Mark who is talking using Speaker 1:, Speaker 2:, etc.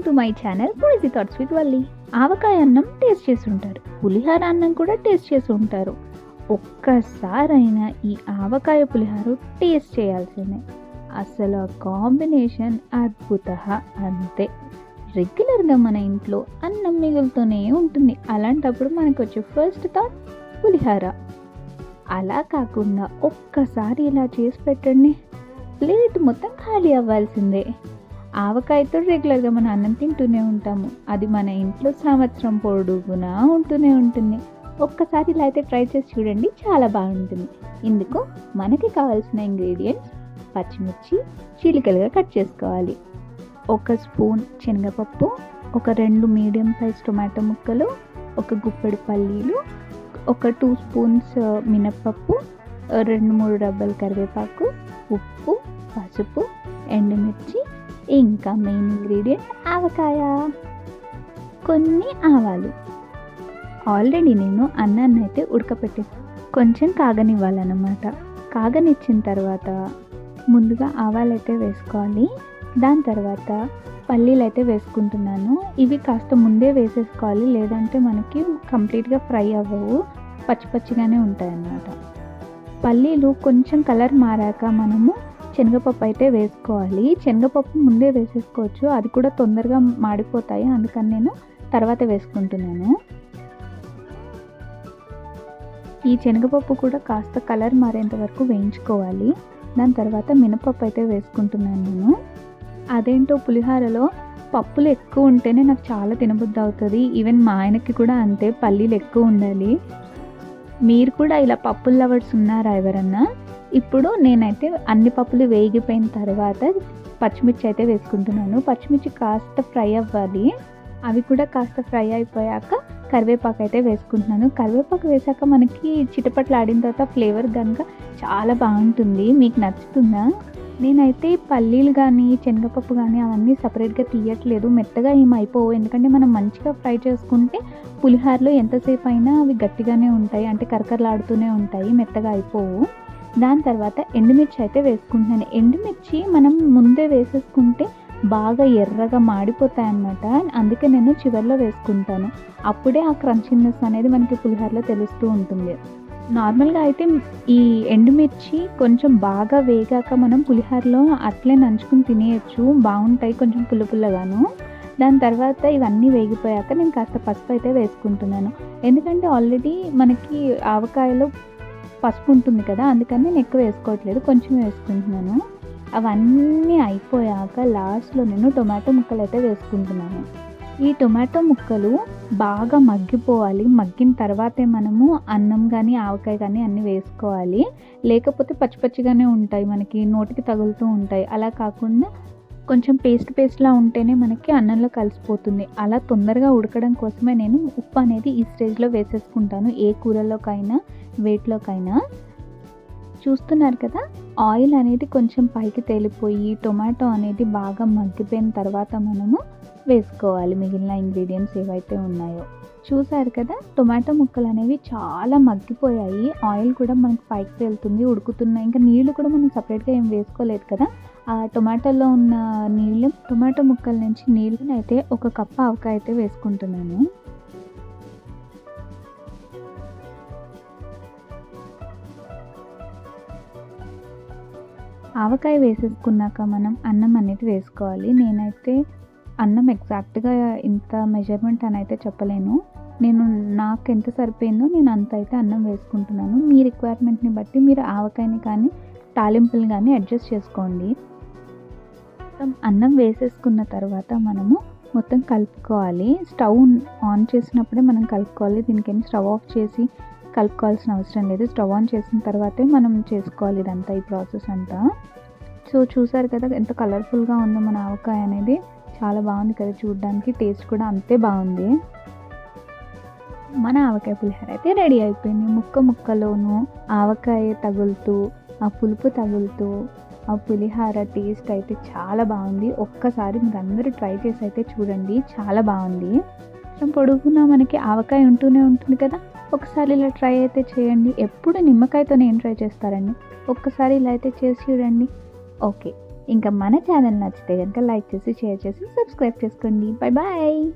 Speaker 1: To my channel crazy thoughts with Valli. ఆవకాయ అన్నం taste చేసి ఉంటారు, పులిహార అన్నం కూడా టేస్ట్ చేసి ఉంటారు. ఒక్కసారైనా ఈ ఆవకాయ పులిహార టేస్ట్ చేయాల్సిందే. అసలు ఆ కాంబినేషన్ అద్భుత అంతే. రెగ్యులర్గా మన ఇంట్లో అన్నం మిగులుతూనే ఉంటుంది. అలాంటప్పుడు మనకు వచ్చే ఫస్ట్ థాట్ పులిహార. అలా కాకుండా ఒక్కసారి ఇలా చేసి పెట్టండి, ప్లేట్ మొత్తం ఖాళీ అవ్వాల్సిందే. ఆవకాయతో రెగ్యులర్గా మనం అన్నం తింటూనే ఉంటాము, అది మన ఇంట్లో సంవత్సరం పొడుగునా ఉంటూనే ఉంటుంది. ఒక్కసారి ఇలా అయితే ట్రై చేసి చూడండి, చాలా బాగుంటుంది. ఇందుకు మనకి కావాల్సిన ఇంగ్రీడియంట్స్: పచ్చిమిర్చి చీలికలుగా కట్ చేసుకోవాలి, 1 స్పూన్ శనగపప్పు, ఒక 2 మీడియం సైజ్ టొమాటో ముక్కలు, ఒక గుప్పెడు పల్లీలు, ఒక 2 స్పూన్స్ మినప్పప్పు, 2-3 డబ్బాల కరివేపాకు, ఉప్పు, పసుపు, ఎండుమిర్చి, ఇంకా మెయిన్ ఇంగ్రీడియంట్ ఆవకాయ, కొన్ని ఆవాలు. ఆల్రెడీ నేను అన్నాన్ని అయితే ఉడకపెట్టేసి కొంచెం కాగనివ్వాలన్నమాట. కాగనిచ్చిన తర్వాత ముందుగా ఆవాలు అయితే వేసుకోవాలి. దాని తర్వాత పల్లీలు అయితే వేసుకుంటున్నాను. ఇవి కాస్త ముందే వేసేసుకోవాలి, లేదంటే మనకి కంప్లీట్గా ఫ్రై అవ్వవు, పచ్చి పచ్చిగానే ఉంటాయి అన్నమాట. పల్లీలు కొంచెం కలర్ మారాక మనము శనగపప్పు అయితే వేసుకోవాలి. శనగపప్పు ముందే వేసేసుకోవచ్చు, అది కూడా తొందరగా మాడిపోతాయి, అందుకని నేను తర్వాత వేసుకుంటున్నాను. ఈ శనగపప్పు కూడా కాస్త కలర్ మారేంత వరకు వేయించుకోవాలి. దాని తర్వాత మినపప్పు అయితే వేసుకుంటున్నాను నేను. అదేంటో పులిహారలో పప్పులు ఎక్కువ ఉంటేనే నాకు చాలా తినబుద్ధి అవుతుంది. ఈవెన్ మా ఆయనకి కూడా అంతే, పల్లీలు ఎక్కువ ఉండాలి. మీరు కూడా ఇలా పప్పుల లవర్స్ ఉన్నారా ఎవరన్నా? ఇప్పుడు నేనైతే అన్ని పప్పులు వేగిపోయిన తర్వాత పచ్చిమిర్చి అయితే వేసుకుంటున్నాను. పచ్చిమిర్చి కాస్త ఫ్రై అవ్వాలి, అవి కూడా కాస్త ఫ్రై అయిపోయాక కరివేపాకు అయితే వేసుకుంటున్నాను. కరివేపాకు వేసాక మనకి చిటపట్లు ఆడిన తర్వాత ఫ్లేవర్ కనుక చాలా బాగుంటుంది. మీకు నచ్చుతుందా? నేనైతే పల్లీలు కానీ శనగపప్పు కానీ అవన్నీ సపరేట్గా తీయట్లేదు, మెత్తగా ఏమి అయిపోవు. ఎందుకంటే మనం మంచిగా ఫ్రై చేసుకుంటే పులిహారలో ఎంతసేపు అయినా అవి గట్టిగానే ఉంటాయి, అంటే కరకరలాడుతూనే ఉంటాయి, మెత్తగా అయిపోవు. దాని తర్వాత ఎండుమిర్చి అయితే వేసుకుంటున్నాను. ఎండుమిర్చి మనం ముందే వేసేసుకుంటే బాగా ఎర్రగా మాడిపోతాయి అన్నమాట, అందుకే నేను చివరిలో వేసుకుంటాను. అప్పుడే ఆ క్రంచీనెస్ అనేది మనకి పులిహోరలో తెలుస్తూ ఉంటుంది. నార్మల్గా అయితే ఈ ఎండుమిర్చి కొంచెం బాగా వేగాక మనం పులిహోరలో అట్లే నంచుకుని తినేయచ్చు, బాగుంటాయి, కొంచెం పుల్లపుల్లగాను. దాని తర్వాత ఇవన్నీ వేగిపోయాక నేను కాస్త పసుపు అయితే వేసుకుంటున్నాను. ఎందుకంటే ఆల్రెడీ మనకి ఆవకాయలో పసుపు ఉంటుంది కదా, అందుకని నేను ఎక్కువ వేసుకోవట్లేదు, కొంచెం వేసుకుంటున్నాను. అవన్నీ అయిపోయాక లాస్ట్లో నేను టొమాటో ముక్కలు అయితే వేసుకుంటున్నాను. ఈ టొమాటో ముక్కలు బాగా మగ్గిపోవాలి, మగ్గిన తర్వాతే మనము అన్నం కానీ ఆవకాయ కానీ అన్నీ వేసుకోవాలి. లేకపోతే పచ్చి పచ్చిగానే ఉంటాయి, మనకి నోటికి తగులుతూ ఉంటాయి. అలా కాకుండా కొంచెం పేస్ట్లా ఉంటేనే మనకి అన్నంలో కలిసిపోతుంది. అలా తొందరగా ఉడకడం కోసమే నేను ఉప్పు అనేది ఈ స్టేజ్లో వేసేసుకుంటాను, ఏ కూరలోకైనా వేటిలోకైనా. చూస్తున్నారు కదా, ఆయిల్ అనేది కొంచెం పైకి తేలిపోయి టొమాటో అనేది బాగా మగ్గిపోయిన తర్వాత మనము వేసుకోవాలి మిగిలిన ఇంగ్రీడియంట్స్ ఏవైతే ఉన్నాయో. చూసారు కదా, టొమాటో ముక్కలు అనేవి చాలా మగ్గిపోయాయి, ఆయిల్ కూడా మనకి పైకి తేలుతుంది, ఉడుకుతున్నాయి. ఇంకా నీళ్ళు కూడా మనం సపరేట్గా ఏం వేసుకోలేదు కదా, ఆ టొమాటోలో ఉన్న నీళ్ళు, టొమాటో ముక్కల నుంచి నీళ్ళని అయితే 1 కప్పు ఆవకాయ అయితే వేసుకుంటున్నాను. ఆవకాయ వేసేసుకున్నాక మనం అన్నం అనేది వేసుకోవాలి. నేనైతే అన్నం ఎగ్జాక్ట్గా ఇంత మెజర్మెంట్ అని అయితే చెప్పలేను, నాకు ఎంత సరిపోయిందో నేను అంత అయితే అన్నం వేసుకుంటున్నాను. మీ రిక్వైర్మెంట్ని బట్టి మీరు ఆవకాయని కానీ తాలింపులు కానీ అడ్జస్ట్ చేసుకోండి. అన్నం వేసేసుకున్న తర్వాత మనము మొత్తం కలుపుకోవాలి. స్టవ్ ఆన్ చేసినప్పుడే మనం కలుపుకోవాలి, దీనికేం స్టవ్ ఆఫ్ చేసి కలుపుకోవాల్సిన అవసరం లేదు. స్టవ్ ఆన్ చేసిన తర్వాతే మనం చేసుకోవాలి ఇదంతా, ఈ ప్రాసెస్ అంతా. సో చూసారు కదా ఎంత కలర్ఫుల్గా ఉందో మన ఆవకాయ అనేది, చాలా బాగుంది కదా చూడడానికి, టేస్ట్ కూడా అంతే బాగుంది. మన ఆవకాయ పులిహోర అయితే రెడీ అయిపోయింది. ముక్కలోనూ ఆవకాయ తగులుతూ, ఆ పులుపు తగులుతూ, ఆ పులిహోర టేస్ట్ అయితే చాలా బాగుంది. ఒక్కసారి మీరు అందరూ ట్రై చేసి అయితే చూడండి, చాలా బాగుంది. కొంచెం పొడుగునా మనకి ఆవకాయ ఉంటూనే ఉంటుంది కదా, ఒకసారి ఇలా ట్రై అయితే చేయండి. ఎప్పుడు నిమ్మకాయతో ఏం ట్రై చేస్తారండి, ఒక్కసారి ఇలా అయితే చేసి చూడండి. ఓకే, ఇంకా మన ఛానల్ నచ్చితే కనుక లైక్ చేసి, షేర్ చేసి, సబ్స్క్రైబ్ చేసుకోండి. Bye bye.